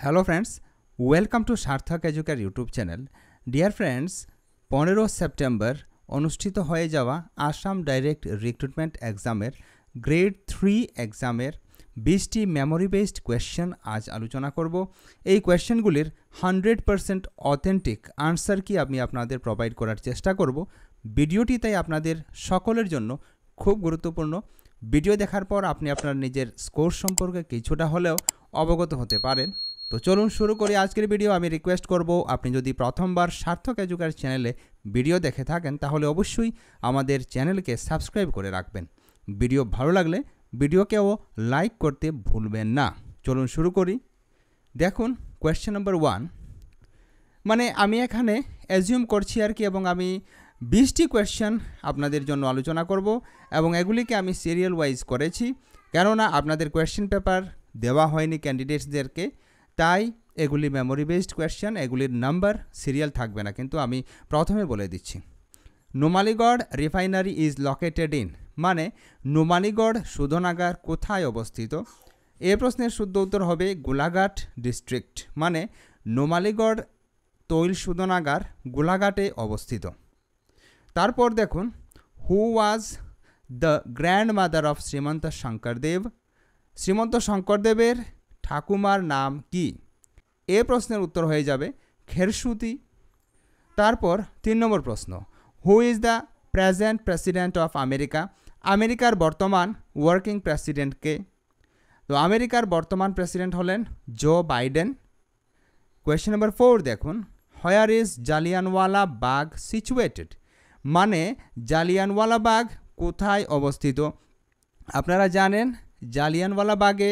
Hello friends, welcome to Sarthak এজুকের YouTube channel. Dear friends, 15 September অনুষ্ঠিত হয়ে যাওয়া আসাম ডাইরেক্ট রিক্রুটমেন্ট এক্সামের গ্রেড 3 এক্সামের 20টি মেমোরি বেসড কোয়েশ্চেন আজ আলোচনা করব। এই কোয়েশ্চেনগুলির 100% অথেন্টিক আনসার কি আমি আপনাদের প্রোভাইড করার চেষ্টা করব। ভিডিওটি তাই আপনাদের সকলের জন্য খুব গুরুত্বপূর্ণ। ভিডিও দেখার পর আপনি আপনার নিজের স্কোর সম্পর্কে কিছুটা হলেও অবগত হতে পারেন। তো চলুন শুরু করি আজকের ভিডিও। আমি রিকোয়েস্ট করব, আপনি যদি প্রথমবার সার্থক এজুকের চ্যানেলে ভিডিও দেখে থাকেন তাহলে অবশ্যই আমাদের চ্যানেলকে সাবস্ক্রাইব করে রাখবেন। ভিডিও ভালো লাগলে ভিডিওকেও লাইক করতে ভুলবেন না। চলুন শুরু করি। দেখুন, কোয়েশ্চেন নাম্বার 1, মানে আমি এখানে অ্যাজিউম করছি আর কি, এবং আমি 20টি কোয়েশ্চেন আপনাদের জন্য আলোচনা করব এবং এগুলিকে আমি সিরিয়াল ওয়াইজ করেছি, কেননা আপনাদের কোয়েশ্চেন পেপার দেওয়া হয়নি ক্যান্ডিডেটসদেরকে, তাই এগুলি মেমোরি বেসড কোয়েশ্চেন, এগুলির নাম্বার সিরিয়াল থাকবে না, কিন্তু আমি প্রথমে বলে দিচ্ছি। Numaligarh refinery is located in, মানে নুমালীগড় শোধনাগার কোথায় অবস্থিত? এ প্রশ্নের শুদ্ধ উত্তর হবে গোলাঘাট ডিস্ট্রিক্ট, মানে নুমালীগড় তৈল শোধনাগার গোলাঘাটে অবস্থিত। তারপর দেখুন, who was the grandmother of Srimanta Sankardev? Srimanta শঙ্করদেবের ঠাকুমার নাম কি? এ প্রশ্নের উত্তর হয়ে যাবে খেরসুতি। তারপর 3 নম্বর প্রশ্ন, হু is the present president of America? আমেরিকার বর্তমান ওয়ার্কিং প্রেসিডেন্ট কে? তো আমেরিকার বর্তমান প্রেসিডেন্ট হলেন জো বাইডেন। কোয়েশ্চেন নাম্বার 4 দেখুন, where is Jallianwala Bagh situated? মানে জালিয়ানওয়ালা বাগ কোথায় অবস্থিত? আপনারা জানেন জালিয়ানওয়ালা বাগে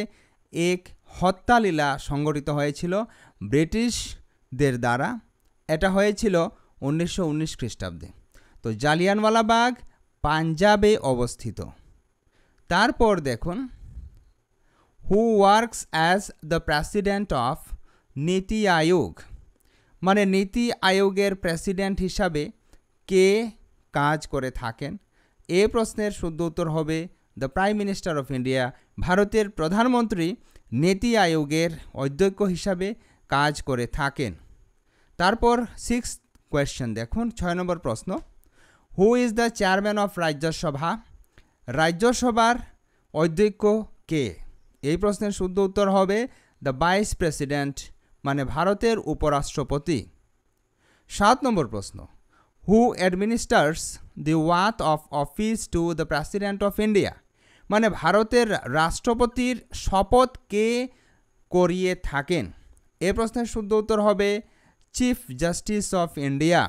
এক হত্যালীলা সংঘটিত হয়েছিল ব্রিটিশদের দ্বারা। এটা হয়েছিল 1919 খ্রিস্টাব্দে। তো জালিয়ানওয়ালা বাগ পাঞ্জাবে অবস্থিত। তারপর দেখুন, who works as the president of নীতি আয়োগ? মানে নীতি আয়োগের প্রেসিডেন্ট হিসাবে কে কাজ করে থাকেন? এ প্রশ্নের শুদ্ধ উত্তর হবে the prime minister of India. ভারতের প্রধানমন্ত্রী নীতি আয়োগের অধ্যক্ষ হিসাবে কাজ করে থাকেন। তারপর 6th কোয়েশ্চেন দেখুন, 6 নম্বর প্রশ্ন, হু is the chairman of Rajya Sabha? রাজ্যসভার অধ্যক্ষ কে? এই প্রশ্নের শুদ্ধ উত্তর হবে দ্য ভাইস প্রেসিডেন্ট, মানে ভারতের উপরাষ্ট্রপতি। 7 নম্বর প্রশ্ন, who administers the oath of office to the president of India? মানে ভারতের রাষ্ট্রপতির শপথ কে করিয়ে থাকেন? এ প্রশ্নের শুদ্ধ উত্তর হবে চিফ জাস্টিস অফ ইন্ডিয়া।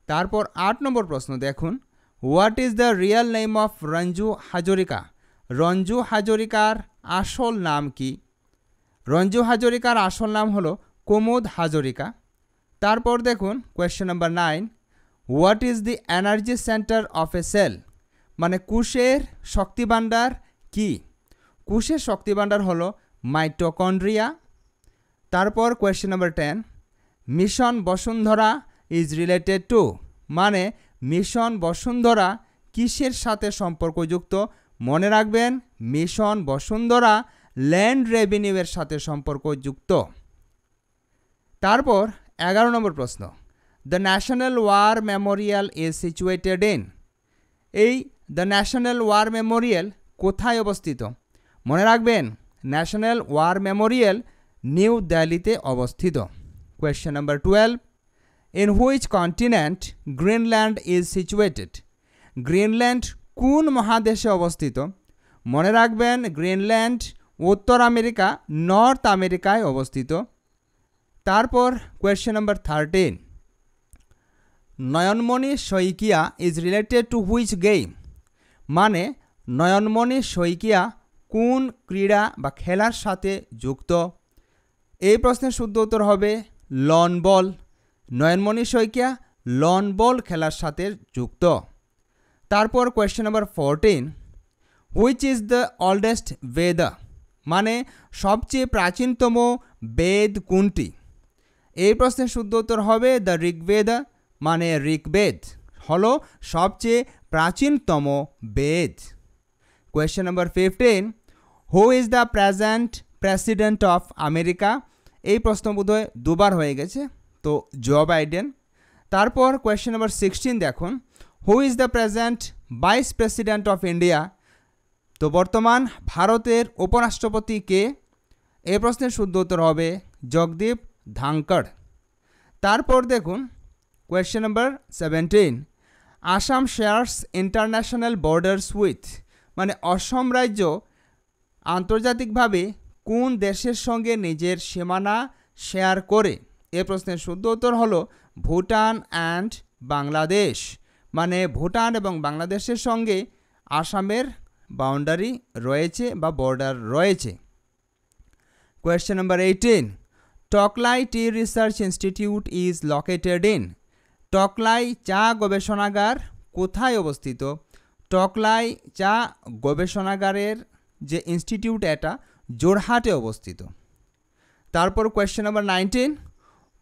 তারপর 8 নম্বর প্রশ্ন দেখুন, what is the real name of Ranju Hazarika? Ranju হাজরিকার আসল নাম কি? রঞ্জু হাজরিকার আসল নাম হলো কুমুদ হাজরিকা। তারপর দেখুন question number 9, what is the energy centre of a cell? মানে কোষের শক্তিভাণ্ডার কি? কোষের শক্তিভাণ্ডার হলো মাইটোকন্ড্রিয়া। তারপর question number 10, mission Vasundhara is related to? মানে মিশন বসুন্ধরা কিসের সাথে সম্পর্কযুক্ত? মনে রাখবেন, মিশন বসুন্ধরা ল্যান্ড রেভিনিউয়ের সাথে সম্পর্কযুক্ত। তারপর 11 নম্বর প্রশ্ন, the national war memorial is situated in? এই দ্য ন্যাশনাল ওয়ার মেমোরিয়াল কোথায় অবস্থিত? মনে রাখবেন, ন্যাশনাল ওয়ার মেমোরিয়াল নিউ দিল্লিতে অবস্থিত। Question number 12, in which continent Greenland is situated? Greenland কোন মহাদেশে অবস্থিত? মনে রাখবেন, গ্রিনল্যান্ড উত্তর আমেরিকা, নর্থ আমেরিকায় অবস্থিত। তারপর question number 13, Nayanmoni Saikia is related two which game? মানে নয়নমণি শইকিয়া কোন ক্রীড়া বা খেলার সাথে যুক্ত? এই প্রশ্নের শুদ্ধ উত্তর হবে lawn ball. Nayanmoni Saikia lawn ball খেলার সাথে যুক্ত। তারপর question number 14, which is the oldest Veda? মানে সবচেয়ে প্রাচীনতম বেদ কোনটি? এই প্রশ্নের শুদ্ধ উত্তর হবে দ্য ঋগ্বেদ, মানে ঋগ্বেদ হলো সবচেয়ে প্রাচীনতম Veda. Question number 15, who is the present president of America? এই প্রশ্ন বোধহয় দুবার হয়ে গেছে, তো জো বাইডেন। তারপর কোয়েশ্চেন নাম্বার 16 দেখুন, who is the present vice president of India? তো বর্তমান ভারতের উপরাষ্ট্রপতি কে? এই প্রশ্নের শুদ্ধ উত্তর হবে জগদীপ ধানকড়। তারপর দেখুন question number 17, Assam shares international borders with, মানে অসম রাজ্য আন্তর্জাতিকভাবে কোন দেশের সঙ্গে নিজের সীমানা শেয়ার করে? এ প্রশ্নের শুদ্ধ উত্তর হলো ভুটান অ্যান্ড বাংলাদেশ, মানে ভুটান এবং বাংলাদেশের সঙ্গে আসামের বাউন্ডারি রয়েছে বা বর্ডার রয়েছে। Question number 18, Tocklai T research institute is located in? Tocklai চা গবেষণাগার কোথায় অবস্থিত? টকলাই চা গবেষণাগারের যে ইনস্টিটিউট এটা জোরহাটে অবস্থিত। তারপর question number 19,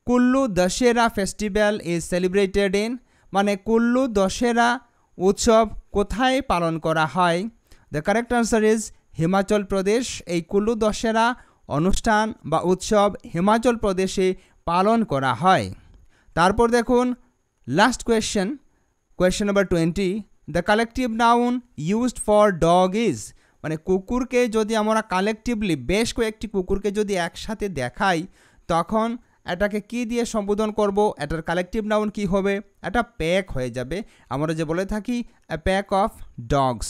Kullu Dussehra festival is celebrated in? মানে কুল্লু দশেরা উৎসব কোথায় পালন করা হয়? The correct answer is Himachal Pradesh. এই কুল্লু দশেরা অনুষ্ঠান বা উৎসব হিমাচল প্রদেশে পালন করা হয়। তারপর দেখুন last question, question number 20, the collective noun used for dog is? মানে কুকুরকে যদি আমরা কালেকটিভলি বেশ কয়েকটি কুকুরকে যদি একসাথে দেখাই তখন এটাকে কি দিয়ে সম্বোধন করব? এটার কালেকটিভ নাউন কি হবে? এটা প্যাক হয়ে যাবে। আমরা যে বলে থাকি এ প্যাক অফ ডগস।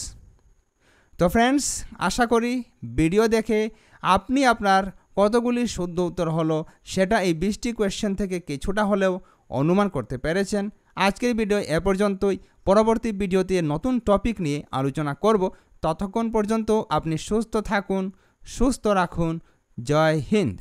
তো ফ্রেন্ডস, আশা করি ভিডিও দেখে আপনি আপনার কতগুলি শুদ্ধ উত্তর হলো সেটা এই 20টি কোয়েশ্চেন থেকে কিছুটা হলেও অনুমান করতে পেরেছেন। আজকের ভিডিও এ পর্যন্তই। পরবর্তী ভিডিওতে নতুন টপিক নিয়ে আলোচনা করব। ততক্ষণ পর্যন্ত আপনি সুস্থ থাকুন, সুস্থ রাখুন। জয় হিন্দ।